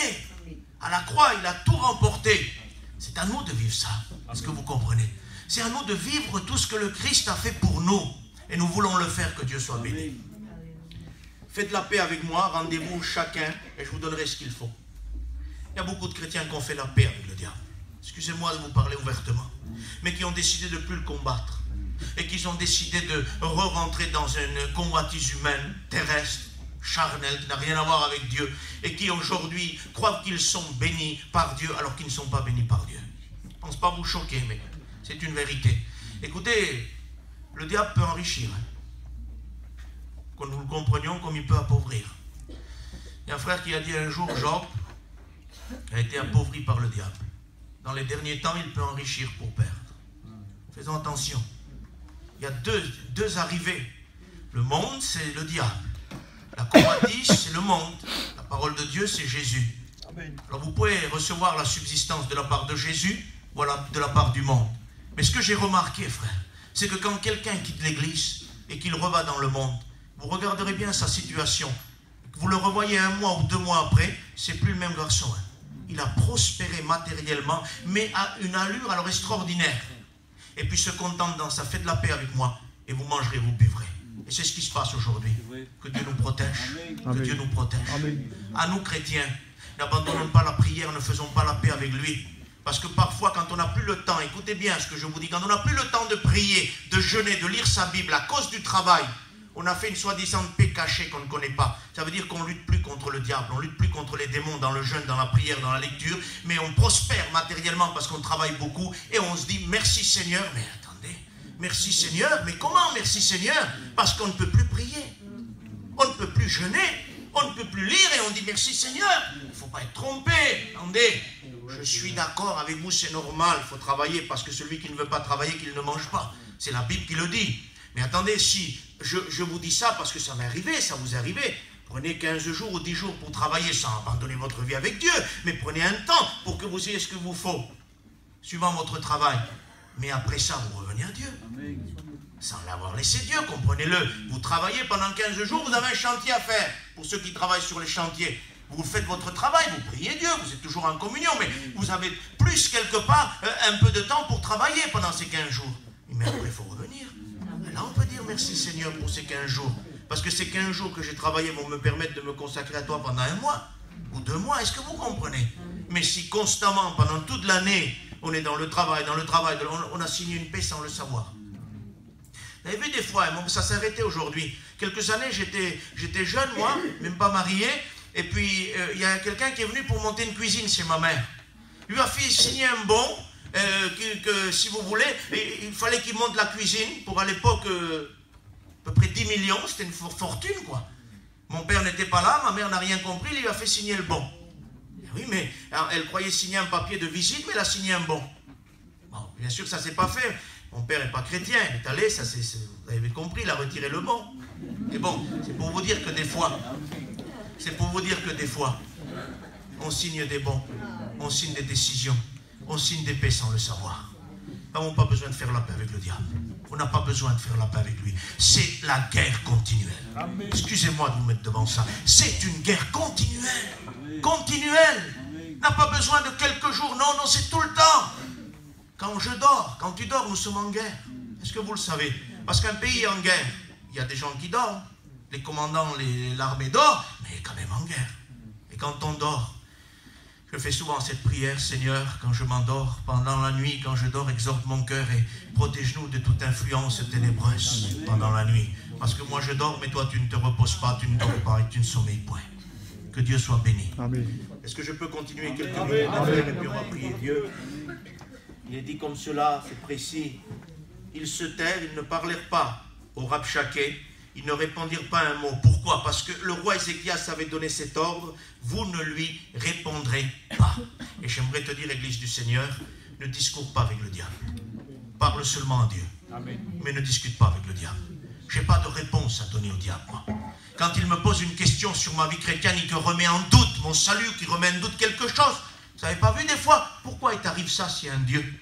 À la croix, il a tout remporté. C'est à nous de vivre ça. Est-ce que vous comprenez? C'est à nous de vivre tout ce que le Christ a fait pour nous. Et nous voulons le faire, que Dieu soit béni. Faites la paix avec moi, rendez-vous chacun, et je vous donnerai ce qu'il faut. Il y a beaucoup de chrétiens qui ont fait la paix avec le diable. Excusez-moi de vous parler ouvertement. Mais qui ont décidé de ne plus le combattre. Et qui ont décidé de re-rentrer dans une convoitise humaine, terrestre, charnelle, qui n'a rien à voir avec Dieu. Et qui aujourd'hui croient qu'ils sont bénis par Dieu, alors qu'ils ne sont pas bénis par Dieu. Je ne pense pas vous choquer, mais c'est une vérité. Écoutez, le diable peut enrichir. Que nous le comprenions comme il peut appauvrir. Il y a un frère qui a dit un jour, Job a été appauvri par le diable. Dans les derniers temps, il peut enrichir pour perdre. Faisons attention. Il y a deux arrivées. Le monde, c'est le diable. La convoitise, c'est le monde. La parole de Dieu, c'est Jésus. Alors vous pouvez recevoir la subsistance de la part de Jésus, ou de la part du monde. Mais ce que j'ai remarqué, frère, c'est que quand quelqu'un quitte l'église et qu'il reva dans le monde, vous regarderez bien sa situation. Vous le revoyez 1 mois ou 2 mois après, c'est plus le même garçon. Hein. Il a prospéré matériellement, mais à une allure alors extraordinaire. Et puis se contente dans ça, faites la paix avec moi, et vous mangerez, vous buvrez. Et c'est ce qui se passe aujourd'hui. Que Dieu nous protège. Que Dieu nous protège. À nous chrétiens, n'abandonnons pas la prière, ne faisons pas la paix avec lui. Parce que parfois, quand on n'a plus le temps, écoutez bien ce que je vous dis, quand on n'a plus le temps de prier, de jeûner, de lire sa Bible, à cause du travail, on a fait une soi-disant paix cachée qu'on ne connaît pas. Ça veut dire qu'on ne lutte plus contre le diable, on ne lutte plus contre les démons dans le jeûne, dans la prière, dans la lecture, mais on prospère matériellement parce qu'on travaille beaucoup et on se dit merci Seigneur. Mais attendez, merci Seigneur, mais comment merci Seigneur? Parce qu'on ne peut plus prier, on ne peut plus jeûner, on ne peut plus lire et on dit merci Seigneur. Il ne faut pas être trompé. Attendez, je suis d'accord avec vous, c'est normal, il faut travailler parce que celui qui ne veut pas travailler, qu'il ne mange pas. C'est la Bible qui le dit. Mais attendez, si je vous dis ça parce que ça m'est arrivé, ça vous est arrivé. Prenez 15 jours ou 10 jours pour travailler sans abandonner votre vie avec Dieu. Mais prenez un temps pour que vous ayez ce qu'il vous faut, suivant votre travail. Mais après ça, vous revenez à Dieu. Sans l'avoir laissé Dieu, comprenez-le. Vous travaillez pendant 15 jours, vous avez un chantier à faire. Pour ceux qui travaillent sur les chantiers, vous faites votre travail, vous priez Dieu, vous êtes toujours en communion, mais vous avez plus quelque part un peu de temps pour travailler pendant ces 15 jours. Mais après, il faut revenir. Là, on peut dire merci Seigneur pour ces 15 jours. Parce que ces 15 jours que j'ai travaillé vont me permettre de me consacrer à toi pendant 1 mois ou 2 mois. Est-ce que vous comprenez? Mais si constamment, pendant toute l'année, on est dans le travail, on a signé une paix sans le savoir. Vous avez vu des fois, ça s'est arrêté aujourd'hui. Quelques années, j'étais jeune, moi, même pas marié. Et puis, il y a quelqu'un qui est venu pour monter une cuisine chez ma mère. Il lui a fait signer un bon. Que si vous voulez, il fallait qu'il monte la cuisine pour à l'époque à peu près 10 millions, c'était une fortune quoi. Mon père n'était pas là, ma mère n'a rien compris, il lui a fait signer le bon. Oui, mais alors, elle croyait signer un papier de visite, mais elle a signé un bon. Bon, bien sûr que ça ne s'est pas fait. Mon père n'est pas chrétien, il est allé, vous avez compris, il a retiré le bon. Et bon, c'est pour vous dire que des fois, on signe des bons, on signe des décisions. On signe des paix sans le savoir. Nous n'avons pas besoin de faire la paix avec le diable. On n'a pas besoin de faire la paix avec lui. C'est la guerre continuelle. Excusez-moi de vous mettre devant ça. C'est une guerre continuelle. Continuelle. On n'a pas besoin de quelques jours. Non, non, c'est tout le temps. Quand je dors, quand tu dors, nous sommes en guerre. Est-ce que vous le savez? Parce qu'un pays est en guerre. Il y a des gens qui dorment. Les commandants, l'armée dort, mais quand même en guerre. Et quand on dort, je fais souvent cette prière, Seigneur, quand je m'endors, pendant la nuit, quand je dors, exhorte mon cœur et protège-nous de toute influence ténébreuse pendant la nuit. Parce que moi je dors, mais toi tu ne te reposes pas, tu ne dors pas et tu ne sommeilles point. Que Dieu soit béni. Est-ce que je peux continuer quelques minutes et puis on va prier Dieu? Il est dit comme cela, c'est précis. Ils se tairent, ils ne parlèrent pas au Rabshakeh. Ils ne répondirent pas un mot. Pourquoi? Parce que le roi Ézéchias avait donné cet ordre, vous ne lui répondrez pas. Et j'aimerais te dire, Église du Seigneur, ne discours pas avec le diable. Parle seulement à Dieu. Amen. Mais ne discute pas avec le diable. Je n'ai pas de réponse à donner au diable, moi. Quand il me pose une question sur ma vie chrétienne, il te remet en doute mon salut, qui remet en doute quelque chose. Vous n'avez pas vu des fois, pourquoi il t'arrive ça s'il y a un Dieu?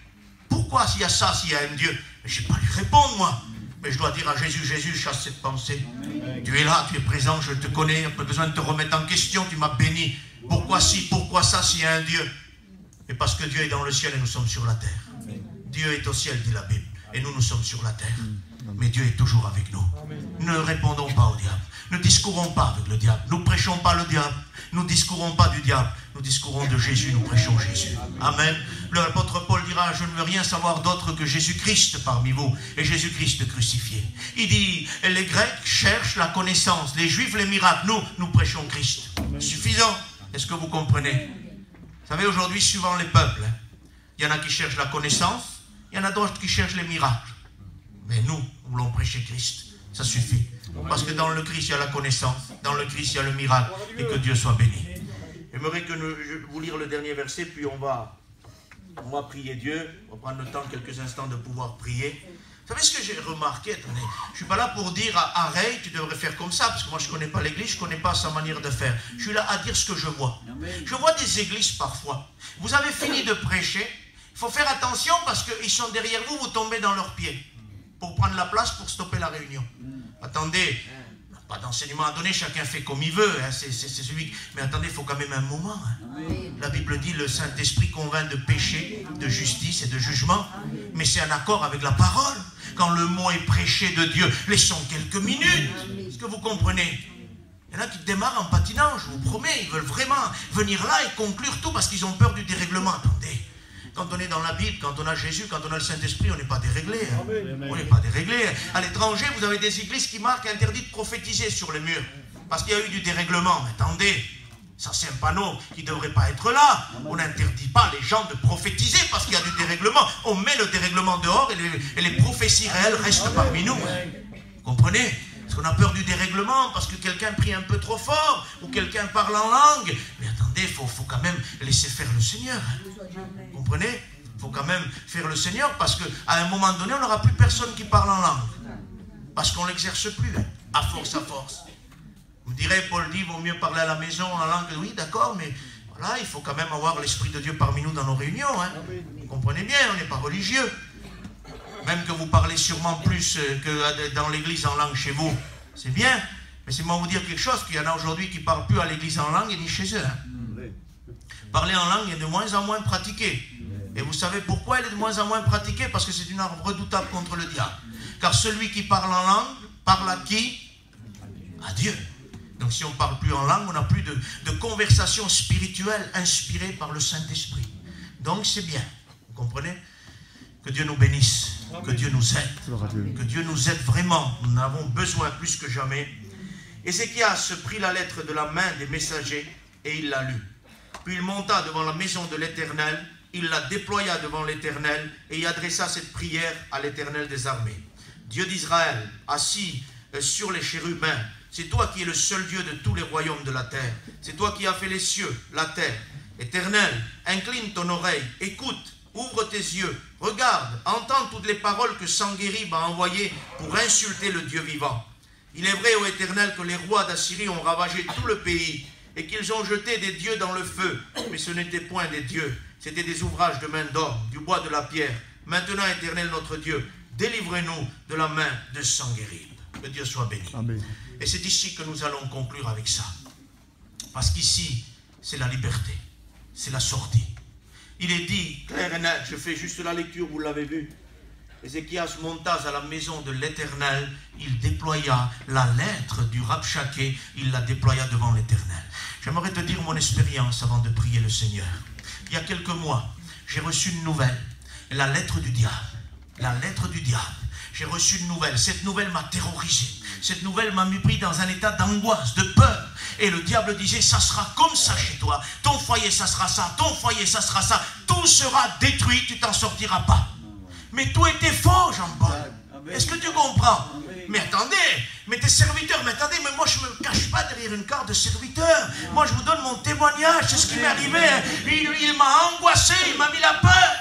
Pourquoi s'il y a ça s'il y a un Dieu? Mais je n'ai pas lui répondre moi. Mais je dois dire à Jésus, Jésus, chasse cette pensée. Tu es là, tu es présent, je te connais, il n'y a pas besoin de te remettre en question, tu m'as béni. Pourquoi si, pourquoi ça s'il y a un Dieu? Et parce que Dieu est dans le ciel et nous sommes sur la terre. Dieu est au ciel, dit la Bible, et nous sommes sur la terre. Mais Dieu est toujours avec nous. Ne répondons pas au diable. Ne discourons pas avec le diable. Nous prêchons pas le diable. Nous discourons pas du diable. Nous discourons de Jésus, nous prêchons Jésus. Amen. L'apôtre Paul dira, je ne veux rien savoir d'autre que Jésus-Christ parmi vous et Jésus-Christ crucifié. Il dit, les Grecs cherchent la connaissance, les Juifs les miracles. Nous prêchons Christ. Suffisant. Est-ce que vous comprenez? Vous savez, aujourd'hui, suivant les peuples, il y en a qui cherchent la connaissance, il y en a d'autres qui cherchent les miracles. Mais nous voulons prêcher Christ. Ça suffit. Parce que dans le Christ, il y a la connaissance. Dans le Christ, il y a le miracle. Et que Dieu soit béni. J'aimerais que je vais vous lire le dernier verset, puis on va prier Dieu. On va prendre le temps, quelques instants, de pouvoir prier. Vous savez ce que j'ai remarqué? Attendez, je ne suis pas là pour dire à Ray, tu devrais faire comme ça, parce que moi je ne connais pas l'église, je ne connais pas sa manière de faire. Je suis là à dire ce que je vois. Je vois des églises parfois. Vous avez fini de prêcher, il faut faire attention parce qu'ils sont derrière vous, vous tombez dans leurs pieds. Pour prendre la place, pour stopper la réunion. Attendez, pas d'enseignement à donner, chacun fait comme il veut. Hein, c'est celui... Mais attendez, il faut quand même un moment. Hein. La Bible dit, le Saint-Esprit convainc de péché, de justice et de jugement. Mais c'est en accord avec la parole. Quand le mot est prêché de Dieu, laissons quelques minutes. Est-ce que vous comprenez? Il y en a qui démarrent en patinant, je vous promets. Ils veulent vraiment venir là et conclure tout parce qu'ils ont peur du dérèglement. Attendez. Quand on est dans la Bible, quand on a Jésus, quand on a le Saint-Esprit, on n'est pas déréglé. Hein. On n'est pas déréglé. À l'étranger, vous avez des églises qui marquent interdit de prophétiser sur les murs. Parce qu'il y a eu du dérèglement. Mais attendez, ça c'est un panneau qui ne devrait pas être là. On n'interdit pas les gens de prophétiser parce qu'il y a du dérèglement. On met le dérèglement dehors et les prophéties réelles restent parmi nous. Vous comprenez? Parce qu'on a peur du dérèglement, parce que quelqu'un prie un peu trop fort, ou quelqu'un parle en langue. Mais attendez, il faut quand même laisser faire le Seigneur. Vous comprenez? Il faut quand même faire le Seigneur, parce qu'à un moment donné, on n'aura plus personne qui parle en langue. Parce qu'on ne l'exerce plus, hein, à force. Vous direz, Paul dit, il vaut mieux parler à la maison en langue. Oui, d'accord, mais voilà, il faut quand même avoir l'Esprit de Dieu parmi nous dans nos réunions. Hein. Vous comprenez bien, on n'est pas religieux. Même que vous parlez sûrement plus que dans l'église en langue chez vous. C'est bien. Mais c'est moi vous dire quelque chose, qu'il y en a aujourd'hui qui ne parlent plus à l'église en langue et ni chez eux. Hein. Parler en langue est de moins en moins pratiqué. Et vous savez pourquoi elle est de moins en moins pratiquée? Parce que c'est une arme redoutable contre le diable. Car celui qui parle en langue, parle à qui? À Dieu. Donc si on ne parle plus en langue, on n'a plus de conversation spirituelle inspirée par le Saint-Esprit. Donc c'est bien. Vous comprenez? Que Dieu nous bénisse, que Dieu nous aide, que Dieu nous aide vraiment. Nous en avons besoin plus que jamais. Ézéchias prit la lettre de la main des messagers et il la lut. Puis il monta devant la maison de l'Éternel, il la déploya devant l'Éternel et y adressa cette prière à l'Éternel des armées. Dieu d'Israël, assis sur les chérubins, c'est toi qui es le seul Dieu de tous les royaumes de la terre. C'est toi qui as fait les cieux, la terre. Éternel, incline ton oreille, écoute. Ouvre tes yeux, regarde, entends toutes les paroles que Sanguérib a envoyées pour insulter le Dieu vivant. Il est vrai, ô Éternel, que les rois d'Assyrie ont ravagé tout le pays et qu'ils ont jeté des dieux dans le feu. Mais ce n'étaient point des dieux, c'était des ouvrages de main d'homme, du bois de la pierre. Maintenant, Éternel notre Dieu, délivre-nous de la main de Sanguérib. Que Dieu soit béni. Amen. Et c'est ici que nous allons conclure avec ça. Parce qu'ici, c'est la liberté, c'est la sortie. Il est dit, clair et net, je fais juste la lecture, vous l'avez vu. Ézéchias monta à la maison de l'Éternel, il déploya la lettre du Rabchaké, il la déploya devant l'Éternel. J'aimerais te dire mon expérience avant de prier le Seigneur. Il y a quelques mois, j'ai reçu une nouvelle, la lettre du diable. La lettre du diable. J'ai reçu une nouvelle, cette nouvelle m'a terrorisé. Cette nouvelle m'a mis pris dans un état d'angoisse, de peur. Et le diable disait, ça sera comme ça chez toi. Ton foyer, ça sera ça. Ton foyer, ça sera ça. Tout sera détruit, tu t'en sortiras pas. Mais tout était faux, Jean-Paul. Est-ce que tu comprends? Mais attendez, mais tes serviteurs, mais attendez, mais moi je ne me cache pas derrière une carte de serviteur. Moi je vous donne mon témoignage, c'est ce qui m'est arrivé. Il m'a angoissé, il m'a mis la peur.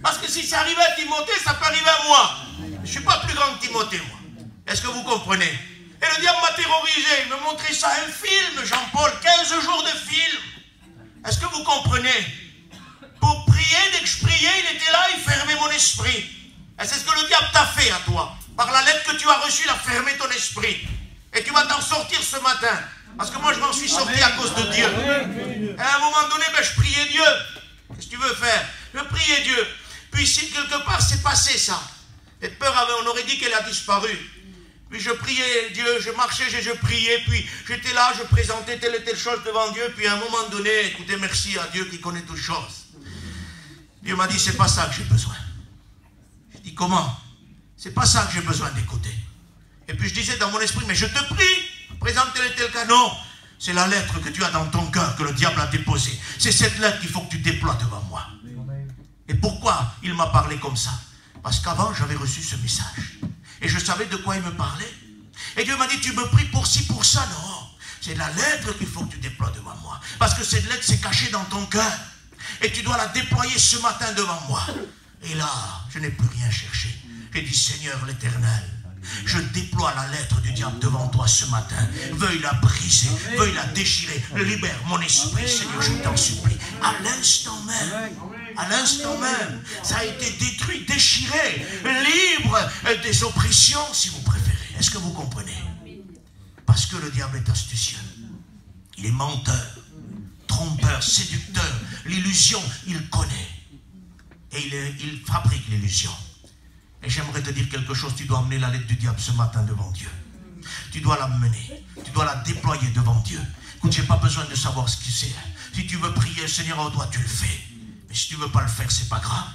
Parce que si ça arrivait à Timothée, ça peut arriver à moi. Je ne suis pas plus grand que Timothée, moi. Est-ce que vous comprenez? Et le diable m'a terrorisé, il me montrait ça, un film, Jean-Paul, 15 jours de film. Est-ce que vous comprenez? prié, dès que je priais, il était là, il fermait mon esprit. Et c'est ce que le diable t'a fait à toi. Par la lettre que tu as reçue, il a fermé ton esprit. Et tu vas t'en sortir ce matin. Parce que moi, je m'en suis sorti à cause de Dieu. Et à un moment donné, ben, je priais Dieu. Qu'est-ce que tu veux faire? Je priais Dieu. Puis ici, quelque part, c'est passé ça. Cette peur, on aurait dit qu'elle a disparu. Puis je priais Dieu, je marchais, je priais, puis j'étais là, je présentais telle et telle chose devant Dieu, puis à un moment donné, écoutez, merci à Dieu qui connaît toutes choses. Dieu m'a dit, c'est pas ça que j'ai besoin. J'ai dit, comment? C'est pas ça que j'ai besoin d'écouter. Et puis je disais dans mon esprit, mais je te prie, présente tel et tel cas. Non, c'est la lettre que tu as dans ton cœur, que le diable a déposée. C'est cette lettre qu'il faut que tu déploies devant moi. Et pourquoi il m'a parlé comme ça? Parce qu'avant, j'avais reçu ce message. Et je savais de quoi il me parlait. Et Dieu m'a dit, tu me pries pour ci, pour ça. Non, c'est la lettre qu'il faut que tu déploies devant moi. Parce que cette lettre, c'est caché dans ton cœur. Et tu dois la déployer ce matin devant moi. Et là, je n'ai plus rien cherché. J'ai dit, Seigneur l'Éternel, je déploie la lettre du diable devant toi ce matin. Veuille la briser, veuille la déchirer. Libère mon esprit, Seigneur, je t'en supplie. À l'instant même, ça a été détruit, déchiré, libre des oppressions, si vous préférez. Est-ce que vous comprenez? Parce que le diable est astucieux. Il est menteur, trompeur, séducteur. L'illusion, il connaît. Et il fabrique l'illusion. Et j'aimerais te dire quelque chose, tu dois emmener la lettre du diable ce matin devant Dieu. Tu dois la mener, tu dois la déployer devant Dieu. Écoute, je n'ai pas besoin de savoir ce que c'est. Si tu veux prier, Seigneur, au toi, tu le fais. Mais si tu ne veux pas le faire, c'est pas grave.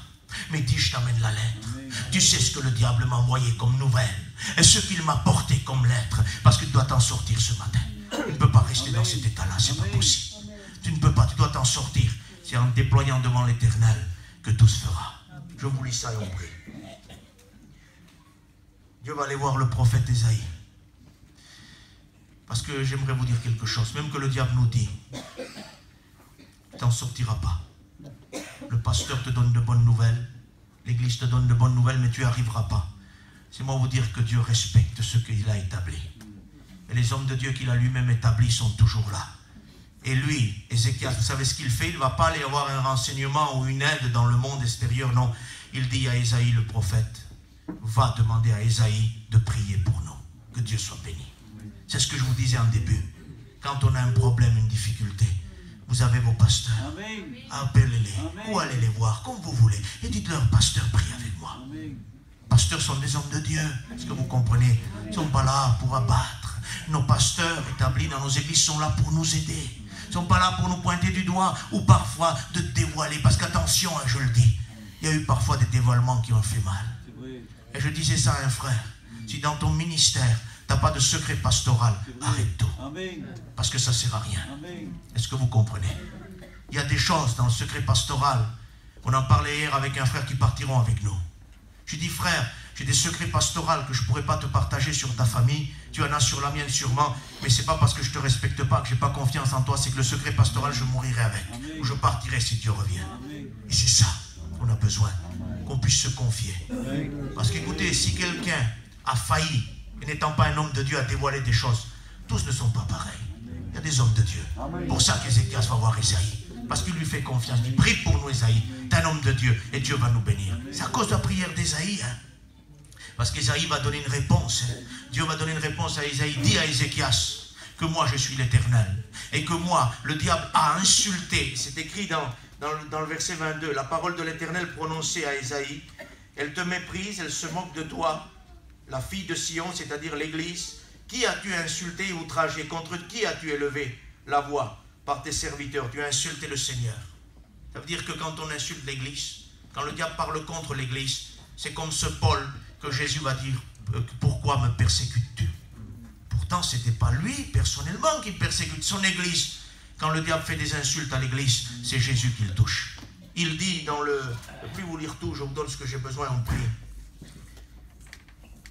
Mais dis, je t'amène la lettre. Tu sais ce que le diable m'a envoyé comme nouvelle. Et ce qu'il m'a porté comme lettre. Parce que tu dois t'en sortir ce matin. Tu ne peux pas rester dans cet état-là, c'est pas possible. Tu ne peux pas, tu dois t'en sortir. C'est en déployant devant l'Éternel que tout se fera. Je vous lis ça et on prie. Dieu va aller voir le prophète Ésaïe. Parce que j'aimerais vous dire quelque chose. Même que le diable nous dit, tu n'en sortiras pas. Le pasteur te donne de bonnes nouvelles. L'église te donne de bonnes nouvelles, mais tu n'y arriveras pas. C'est moi vous dire que Dieu respecte ce qu'il a établi. Et les hommes de Dieu qu'il a lui-même établis sont toujours là. Et lui, Ézéchias, vous savez ce qu'il fait? Il ne va pas aller avoir un renseignement ou une aide dans le monde extérieur. Non, il dit à Ésaïe le prophète, va demander à Ésaïe de prier pour nous. Que Dieu soit béni. C'est ce que je vous disais en début. Quand on a un problème, une difficulté, vous avez vos pasteurs. Appelez-les ou allez les voir comme vous voulez. Et dites-leur, pasteur, prie avec moi. Pasteurs sont des hommes de Dieu. Est-ce que vous comprenez? Ils ne sont pas là pour abattre. Nos pasteurs établis dans nos églises sont là pour nous aider. Ils ne sont pas là pour nous pointer du doigt ou parfois de dévoiler. Parce qu'attention, je le dis, il y a eu parfois des dévoilements qui ont fait mal. Et je disais ça à un frère. Si dans ton ministère, tu n'as pas de secret pastoral, arrête tout. Parce que ça ne sert à rien. Est-ce que vous comprenez? Il y a des choses dans le secret pastoral. On en parlait hier avec un frère qui partiront avec nous. Je dis, frère, j'ai des secrets pastoraux que je ne pourrais pas te partager sur ta famille. Tu en as sur la mienne sûrement. Mais ce n'est pas parce que je ne te respecte pas, que je n'ai pas confiance en toi. C'est que le secret pastoral, je mourirai avec. Ou je partirai si Dieu revient. Et c'est ça qu'on a besoin. Qu'on puisse se confier. Parce qu'écoutez, si quelqu'un a failli, et n'étant pas un homme de Dieu, à dévoiler des choses, tous ne sont pas pareils. Il y a des hommes de Dieu. Pour ça qu'Ézéchias va voir Ésaïe. Parce qu'il lui fait confiance. Il dit, prie pour nous, Ésaïe. Tu es un homme de Dieu et Dieu va nous bénir. C'est à cause de la prière d'Ésaïe. Parce qu'Ésaïe va donner une réponse. Dieu va donner une réponse à Ésaïe. Dis à Ézéchias que moi je suis l'Éternel. Et que moi, le diable a insulté. C'est écrit dans le verset 22. La parole de l'Éternel prononcée à Ésaïe. Elle te méprise, elle se moque de toi. La fille de Sion, c'est-à-dire l'Église. Qui as-tu insulté et outragé? Contre qui as-tu élevé la voix? Par tes serviteurs, tu as insulté le Seigneur. Ça veut dire que quand on insulte l'Église, quand le diable parle contre l'Église, c'est comme ce Paul que Jésus va dire, pourquoi me persécutes-tu? Pourtant, ce n'était pas lui personnellement qui persécute son Église. Quand le diable fait des insultes à l'Église, c'est Jésus qui le touche. Il dit dans le plus vous lire tout, je vous donne ce que j'ai besoin, on prie.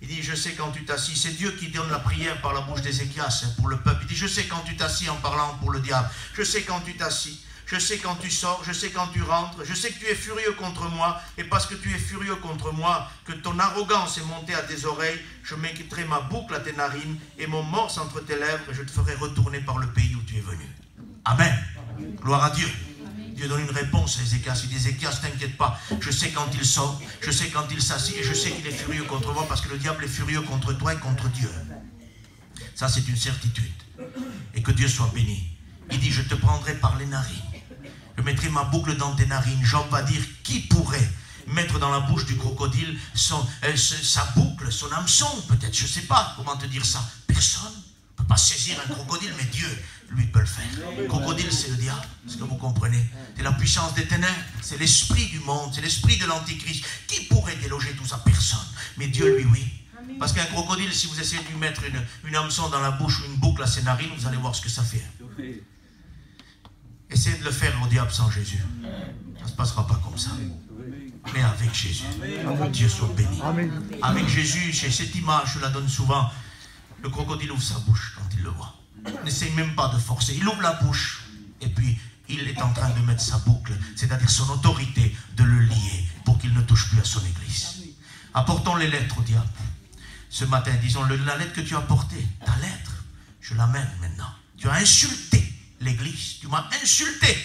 Il dit, je sais quand tu t'assis, c'est Dieu qui donne la prière par la bouche d'Ézéchias pour le peuple. Il dit, je sais quand tu t'assis en parlant pour le diable. Je sais quand tu t'assis. Je sais quand tu sors, je sais quand tu rentres. Je sais que tu es furieux contre moi. Et parce que tu es furieux contre moi, que ton arrogance est montée à tes oreilles, je mettrai ma boucle à tes narines et mon morse entre tes lèvres et je te ferai retourner par le pays où tu es venu. Amen. Gloire à Dieu. Dieu donne une réponse à Ézéchias. Il dit, Ézéchias, t'inquiète pas, je sais quand il sort, je sais quand il s'assied, et je sais qu'il est furieux contre moi, parce que le diable est furieux contre toi et contre Dieu. Ça, c'est une certitude. Et que Dieu soit béni. Il dit, je te prendrai par les narines. Je mettrai ma boucle dans tes narines. Job va dire, qui pourrait mettre dans la bouche du crocodile sa boucle, son hameçon, peut-être, je ne sais pas comment te dire ça. Personne ne peut pas saisir un crocodile, mais Dieu, lui, peut le faire. Le crocodile, c'est le diable, est-ce que vous comprenez? C'est la puissance des ténèbres, c'est l'esprit du monde, c'est l'esprit de l'antichrist. Qui pourrait déloger tout ça? Personne. Mais Dieu, lui, oui. Parce qu'un crocodile, si vous essayez de lui mettre une hameçon dans la bouche ou une boucle à ses narines, vous allez voir ce que ça fait. Essayez de le faire au diable sans Jésus. Ça ne se passera pas comme ça. Mais avec Jésus. Dieu soit béni. Avec Jésus, j'ai cette image, je la donne souvent. Le crocodile ouvre sa bouche quand il le voit. N'essaye même pas de forcer. Il ouvre la bouche et puis il est en train de mettre sa boucle, c'est-à-dire son autorité, de le lier pour qu'il ne touche plus à son église. Apportons les lettres au diable. Ce matin, disons, la lettre que tu as portée, ta lettre, je l'amène maintenant. Tu as insulté l'église, tu m'as insulté.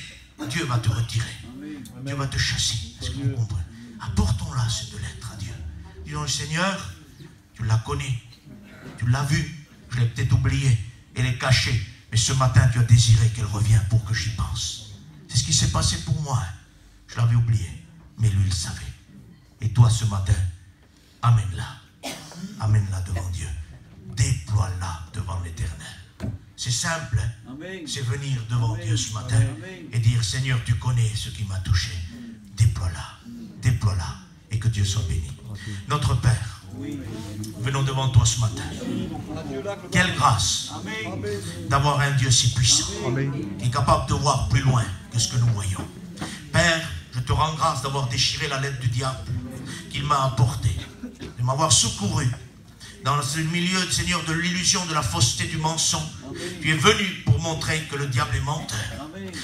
Dieu va te retirer. Dieu va te chasser. Est-ce que vous comprenez? Apportons-la, cette lettre à Dieu. Disons, Seigneur, tu la connais, tu l'as vue, je l'ai peut-être oubliée, elle est cachée, mais ce matin, tu as désiré qu'elle revienne pour que j'y pense. C'est ce qui s'est passé pour moi. Je l'avais oubliée, mais lui, il savait. Et toi, ce matin, amène-la. Amène-la devant Dieu. Déploie-la devant l'Éternel. C'est simple. C'est venir devant Dieu ce matin et dire, Seigneur, tu connais ce qui m'a touché. Déploie-la. Déploie-la. Et que Dieu soit béni. Notre Père, venons devant toi ce matin. Quelle grâce d'avoir un Dieu si puissant, qui est capable de voir plus loin que ce que nous voyons. Père, je te rends grâce d'avoir déchiré la lettre du diable qu'il m'a apportée, de m'avoir secouru dans ce milieu, Seigneur, de l'illusion, de la fausseté, du mensonge. Tu es venu pour montrer que le diable est menteur.